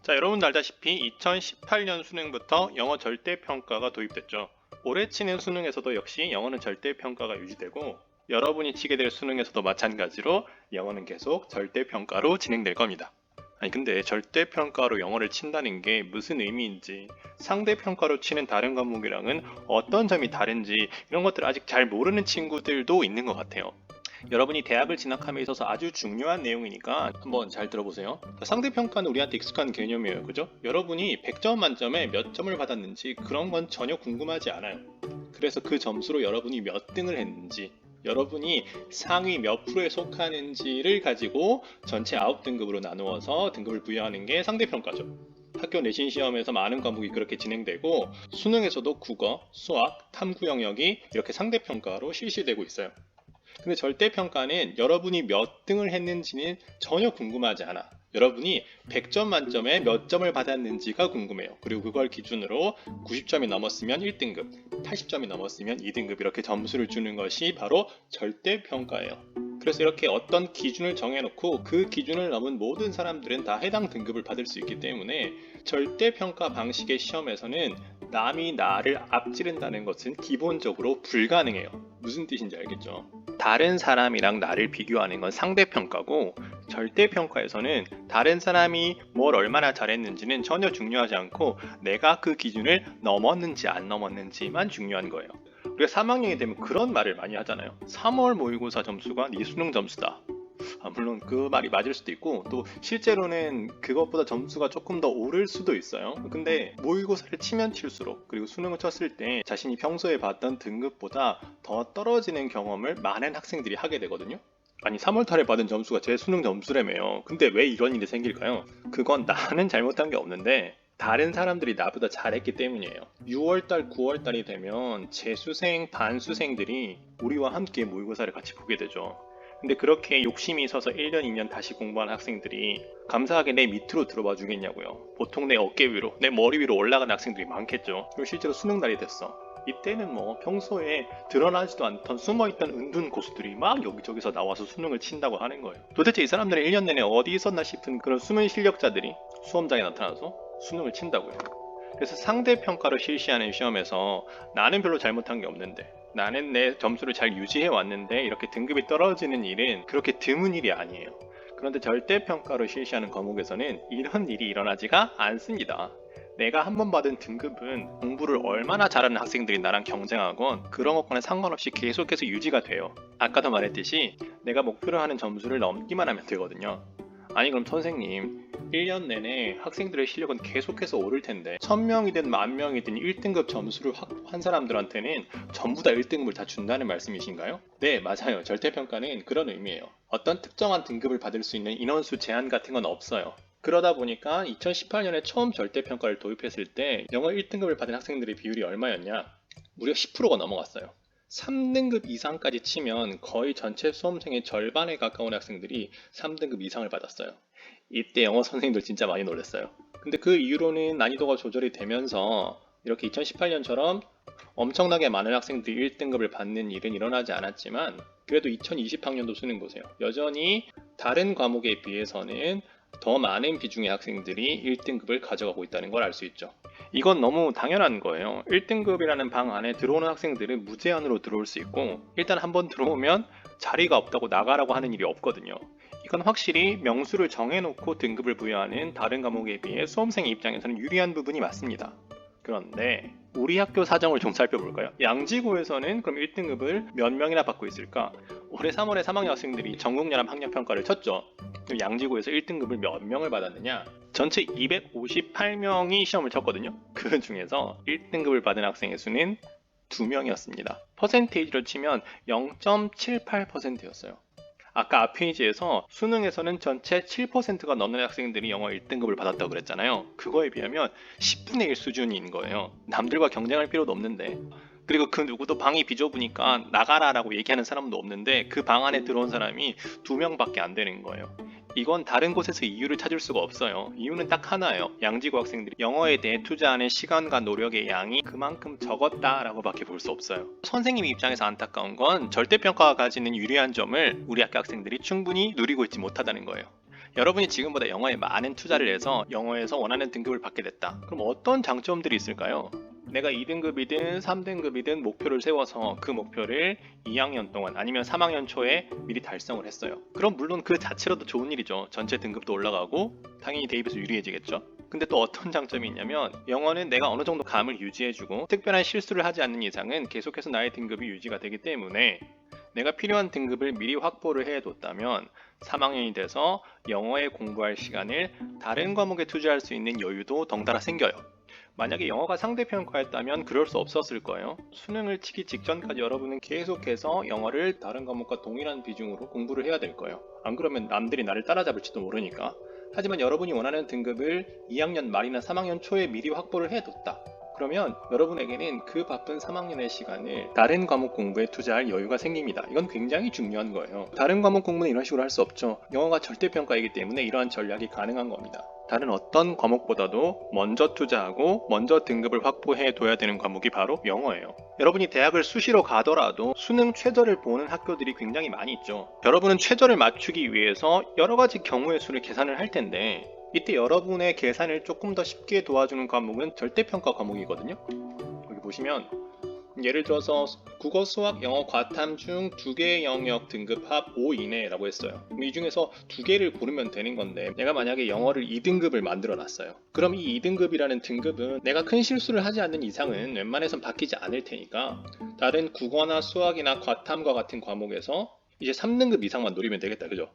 자, 여러분도 알다시피 2018년 수능부터 영어 절대평가가 도입됐죠. 올해 치는 수능에서도 역시 영어는 절대평가가 유지되고 여러분이 치게 될 수능에서도 마찬가지로 영어는 계속 절대평가로 진행될 겁니다. 아니 근데 절대평가로 영어를 친다는 게 무슨 의미인지, 상대평가로 치는 다른 과목이랑은 어떤 점이 다른지 이런 것들을 아직 잘 모르는 친구들도 있는 것 같아요. 여러분이 대학을 진학함에 있어서 아주 중요한 내용이니까 한번 잘 들어보세요. 상대평가는 우리한테 익숙한 개념이에요. 그죠? 여러분이 100점 만점에 몇 점을 받았는지 그런 건 전혀 궁금하지 않아요. 그래서 그 점수로 여러분이 몇 등을 했는지, 여러분이 상위 몇 프로에 속하는지를 가지고 전체 9등급으로 나누어서 등급을 부여하는 게 상대평가죠. 학교 내신 시험에서 많은 과목이 그렇게 진행되고 수능에서도 국어, 수학, 탐구 영역이 이렇게 상대평가로 실시되고 있어요. 근데 절대평가는 여러분이 몇 등을 했는지는 전혀 궁금하지 않아. 여러분이 100점 만점에 몇 점을 받았는지가 궁금해요. 그리고 그걸 기준으로 90점이 넘었으면 1등급, 80점이 넘었으면 2등급 이렇게 점수를 주는 것이 바로 절대평가예요. 그래서 이렇게 어떤 기준을 정해놓고 그 기준을 넘은 모든 사람들은 다 해당 등급을 받을 수 있기 때문에 절대평가 방식의 시험에서는 남이 나를 앞지른다는 것은 기본적으로 불가능해요. 무슨 뜻인지 알겠죠? 다른 사람이랑 나를 비교하는 건 상대평가고, 절대평가에서는 다른 사람이 뭘 얼마나 잘했는지는 전혀 중요하지 않고 내가 그 기준을 넘었는지 안 넘었는지만 중요한 거예요. 우리가 3학년이 되면 그런 말을 많이 하잖아요. 3월 모의고사 점수가 네 수능 점수다. 물론 그 말이 맞을 수도 있고 또 실제로는 그것보다 점수가 조금 더 오를 수도 있어요. 근데 모의고사를 치면 칠수록, 그리고 수능을 쳤을 때 자신이 평소에 봤던 등급보다 더 떨어지는 경험을 많은 학생들이 하게 되거든요. 아니 3월달에 받은 점수가 제 수능 점수라며요. 근데 왜 이런 일이 생길까요? 그건 나는 잘못한 게 없는데 다른 사람들이 나보다 잘했기 때문이에요. 6월달, 9월달이 되면 재수생, 반수생들이 우리와 함께 모의고사를 같이 보게 되죠. 근데 그렇게 욕심이 있어서 1년, 2년 다시 공부한 학생들이 감사하게 내 밑으로 들어봐 주겠냐고요. 보통 내 어깨 위로, 내 머리 위로 올라가는 학생들이 많겠죠. 그리고 실제로 수능 날이 됐어. 이때는 뭐 평소에 드러나지도 않던 숨어있던 은둔 고수들이 막 여기저기서 나와서 수능을 친다고 하는 거예요. 도대체 이 사람들은 1년 내내 어디 있었나 싶은 그런 숨은 실력자들이 수험장에 나타나서 수능을 친다고요. 그래서 상대평가로 실시하는 시험에서 나는 별로 잘못한 게 없는데, 나는 내 점수를 잘 유지해 왔는데 이렇게 등급이 떨어지는 일은 그렇게 드문 일이 아니에요. 그런데 절대평가로 실시하는 과목에서는 이런 일이 일어나지가 않습니다. 내가 한 번 받은 등급은 공부를 얼마나 잘하는 학생들이 나랑 경쟁하건 그런 것과는 상관없이 계속해서 유지가 돼요. 아까도 말했듯이 내가 목표로 하는 점수를 넘기만 하면 되거든요. 아니 그럼 선생님, 1년 내내 학생들의 실력은 계속해서 오를 텐데 1000명이든 10,000명이든 1등급 점수를 한 사람들한테는 전부 다 1등급을 다 준다는 말씀이신가요? 네, 맞아요. 절대평가는 그런 의미예요. 어떤 특정한 등급을 받을 수 있는 인원수 제한 같은 건 없어요. 그러다 보니까 2018년에 처음 절대평가를 도입했을 때 영어 1등급을 받은 학생들의 비율이 얼마였냐? 무려 10%가 넘어갔어요. 3등급 이상까지 치면 거의 전체 수험생의 절반에 가까운 학생들이 3등급 이상을 받았어요. 이때 영어 선생님들 진짜 많이 놀랐어요. 근데 그 이후로는 난이도가 조절이 되면서 이렇게 2018년처럼 엄청나게 많은 학생들이 1등급을 받는 일은 일어나지 않았지만, 그래도 2020학년도 수능 보세요. 여전히 다른 과목에 비해서는 더 많은 비중의 학생들이 1등급을 가져가고 있다는 걸 알 수 있죠. 이건 너무 당연한 거예요. 1등급이라는 방 안에 들어오는 학생들은 무제한으로 들어올 수 있고, 일단 한번 들어오면 자리가 없다고 나가라고 하는 일이 없거든요. 이건 확실히 명수를 정해놓고 등급을 부여하는 다른 과목에 비해 수험생 입장에서는 유리한 부분이 맞습니다. 그런데 우리 학교 사정을 좀 살펴볼까요? 양지고에서는 그럼 1등급을 몇 명이나 받고 있을까? 올해 3월에 3학년 학생들이 전국연합 학력평가를 쳤죠. 양지고에서 1등급을 몇 명을 받았느냐? 전체 258명이 시험을 쳤거든요. 그 중에서 1등급을 받은 학생의 수는 2명이었습니다. 퍼센테이지로 치면 0.78%였어요. 아까 앞 페이지에서 수능에서는 전체 7%가 넘는 학생들이 영어 1등급을 받았다고 그랬잖아요. 그거에 비하면 10분의 1 수준인 거예요. 남들과 경쟁할 필요도 없는데. 그리고 그 누구도 방이 비좁으니까 나가라라고 얘기하는 사람도 없는데 그 방 안에 들어온 사람이 2명밖에 안 되는 거예요. 이건 다른 곳에서 이유를 찾을 수가 없어요. 이유는 딱 하나예요. 양지고 학생들이 영어에 대해 투자하는 시간과 노력의 양이 그만큼 적었다라고 밖에 볼 수 없어요. 선생님 입장에서 안타까운 건 절대평가가 가지는 유리한 점을 우리 학교 학생들이 충분히 누리고 있지 못하다는 거예요. 여러분이 지금보다 영어에 많은 투자를 해서 영어에서 원하는 등급을 받게 됐다. 그럼 어떤 장점들이 있을까요? 내가 2등급이든 3등급이든 목표를 세워서 그 목표를 2학년 동안 아니면 3학년 초에 미리 달성을 했어요. 그럼 물론 그 자체로도 좋은 일이죠. 전체 등급도 올라가고 당연히 대입에서 유리해지겠죠. 근데 또 어떤 장점이 있냐면 영어는 내가 어느 정도 감을 유지해주고 특별한 실수를 하지 않는 이상은 계속해서 나의 등급이 유지가 되기 때문에 내가 필요한 등급을 미리 확보를 해뒀다면 3학년이 돼서 영어에 공부할 시간을 다른 과목에 투자할 수 있는 여유도 덩달아 생겨요. 만약에 영어가 상대평가였다면 그럴 수 없었을 거예요. 수능을 치기 직전까지 여러분은 계속해서 영어를 다른 과목과 동일한 비중으로 공부를 해야 될 거예요. 안 그러면 남들이 나를 따라잡을지도 모르니까. 하지만 여러분이 원하는 등급을 2학년 말이나 3학년 초에 미리 확보를 해뒀다. 그러면 여러분에게는 그 바쁜 3학년의 시간을 다른 과목 공부에 투자할 여유가 생깁니다. 이건 굉장히 중요한 거예요. 다른 과목 공부는 이런 식으로 할 수 없죠. 영어가 절대평가이기 때문에 이러한 전략이 가능한 겁니다. 다른 어떤 과목보다도 먼저 투자하고 먼저 등급을 확보해 둬야 되는 과목이 바로 영어예요. 여러분이 대학을 수시로 가더라도 수능 최저를 보는 학교들이 굉장히 많이 있죠. 여러분은 최저를 맞추기 위해서 여러 가지 경우의 수를 계산을 할 텐데 이때 여러분의 계산을 조금 더 쉽게 도와주는 과목은 절대평가 과목이거든요. 여기 보시면 예를 들어서 국어, 수학, 영어, 과탐 중 두 개의 영역 등급 합 5 이내라고 했어요. 이 중에서 두 개를 고르면 되는 건데 내가 만약에 영어를 2등급을 만들어 놨어요. 그럼 이 2등급이라는 등급은 내가 큰 실수를 하지 않는 이상은 웬만해선 바뀌지 않을 테니까 다른 국어나 수학이나 과탐과 같은 과목에서 이제 3등급 이상만 노리면 되겠다. 그죠?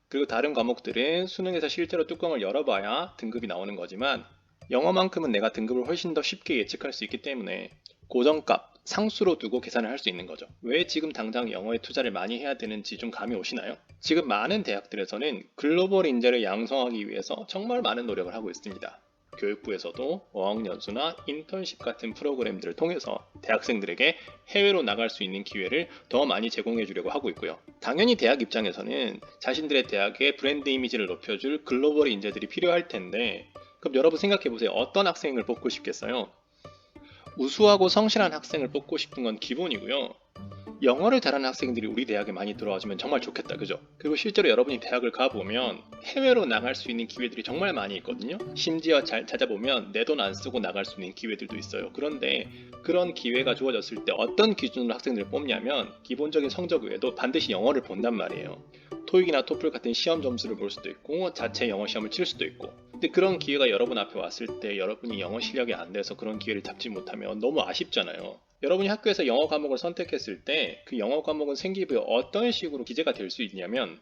그리고 다른 과목들은 수능에서 실제로 뚜껑을 열어봐야 등급이 나오는 거지만 영어만큼은 내가 등급을 훨씬 더 쉽게 예측할 수 있기 때문에 고정값, 상수로 두고 계산을 할 수 있는 거죠. 왜 지금 당장 영어에 투자를 많이 해야 되는지 좀 감이 오시나요? 지금 많은 대학들에서는 글로벌 인재를 양성하기 위해서 정말 많은 노력을 하고 있습니다. 교육부에서도 어학연수나 인턴십 같은 프로그램들을 통해서 대학생들에게 해외로 나갈 수 있는 기회를 더 많이 제공해 주려고 하고 있고요. 당연히 대학 입장에서는 자신들의 대학의 브랜드 이미지를 높여줄 글로벌 인재들이 필요할 텐데 그럼 여러분 생각해 보세요. 어떤 학생을 뽑고 싶겠어요? 우수하고 성실한 학생을 뽑고 싶은 건 기본이고요. 영어를 잘하는 학생들이 우리 대학에 많이 들어와주면 정말 좋겠다. 그죠? 그리고 실제로 여러분이 대학을 가보면 해외로 나갈 수 있는 기회들이 정말 많이 있거든요. 심지어 잘 찾아보면 내 돈 안 쓰고 나갈 수 있는 기회들도 있어요. 그런데 그런 기회가 주어졌을 때 어떤 기준으로 학생들을 뽑냐면 기본적인 성적 외에도 반드시 영어를 본단 말이에요. 토익이나 토플 같은 시험 점수를 볼 수도 있고 자체 영어 시험을 칠 수도 있고 근데 그런 기회가 여러분 앞에 왔을 때 여러분이 영어 실력이 안 돼서 그런 기회를 잡지 못하면 너무 아쉽잖아요. 여러분이 학교에서 영어 과목을 선택했을 때 그 영어 과목은 생기부에 어떤 식으로 기재가 될 수 있냐면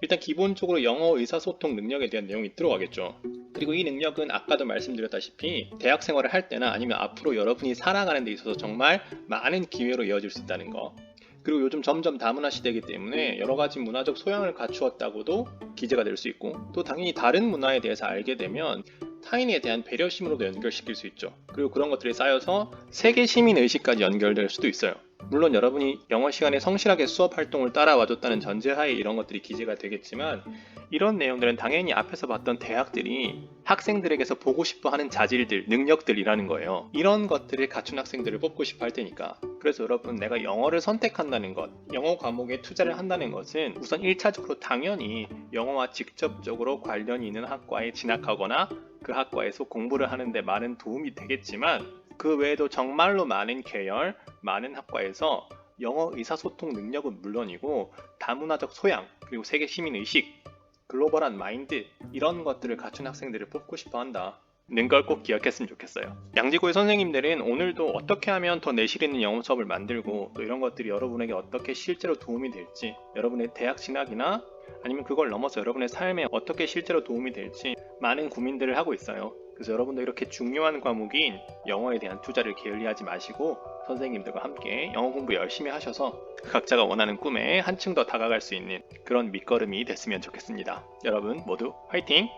일단 기본적으로 영어 의사소통 능력에 대한 내용이 들어가겠죠. 그리고 이 능력은 아까도 말씀드렸다시피 대학 생활을 할 때나 아니면 앞으로 여러분이 살아가는 데 있어서 정말 많은 기회로 이어질 수 있다는 거. 그리고 요즘 점점 다문화 시대이기 때문에 여러 가지 문화적 소양을 갖추었다고도 기재가 될 수 있고 또 당연히 다른 문화에 대해서 알게 되면 타인에 대한 배려심으로도 연결시킬 수 있죠. 그리고 그런 것들이 쌓여서 세계 시민 의식까지 연결될 수도 있어요. 물론 여러분이 영어 시간에 성실하게 수업 활동을 따라와줬다는 전제하에 이런 것들이 기재가 되겠지만 이런 내용들은 당연히 앞에서 봤던 대학들이 학생들에게서 보고 싶어하는 자질들, 능력들이라는 거예요. 이런 것들을 갖춘 학생들을 뽑고 싶어 할 테니까. 그래서 여러분 내가 영어를 선택한다는 것, 영어 과목에 투자를 한다는 것은 우선 1차적으로 당연히 영어와 직접적으로 관련이 있는 학과에 진학하거나 그 학과에서 공부를 하는데 많은 도움이 되겠지만 그 외에도 정말로 많은 계열, 많은 학과에서 영어 의사소통 능력은 물론이고 다문화적 소양, 그리고 세계 시민의식, 글로벌한 마인드 이런 것들을 갖춘 학생들을 뽑고 싶어 한다. 는 걸 꼭 기억했으면 좋겠어요. 양지고의 선생님들은 오늘도 어떻게 하면 더 내실 있는 영어 수업을 만들고 또 이런 것들이 여러분에게 어떻게 실제로 도움이 될지 여러분의 대학 진학이나 아니면 그걸 넘어서 여러분의 삶에 어떻게 실제로 도움이 될지 많은 고민들을 하고 있어요. 그래서 여러분도 이렇게 중요한 과목인 영어에 대한 투자를 게을리하지 마시고 선생님들과 함께 영어 공부 열심히 하셔서 각자가 원하는 꿈에 한층 더 다가갈 수 있는 그런 밑거름이 됐으면 좋겠습니다. 여러분 모두 화이팅!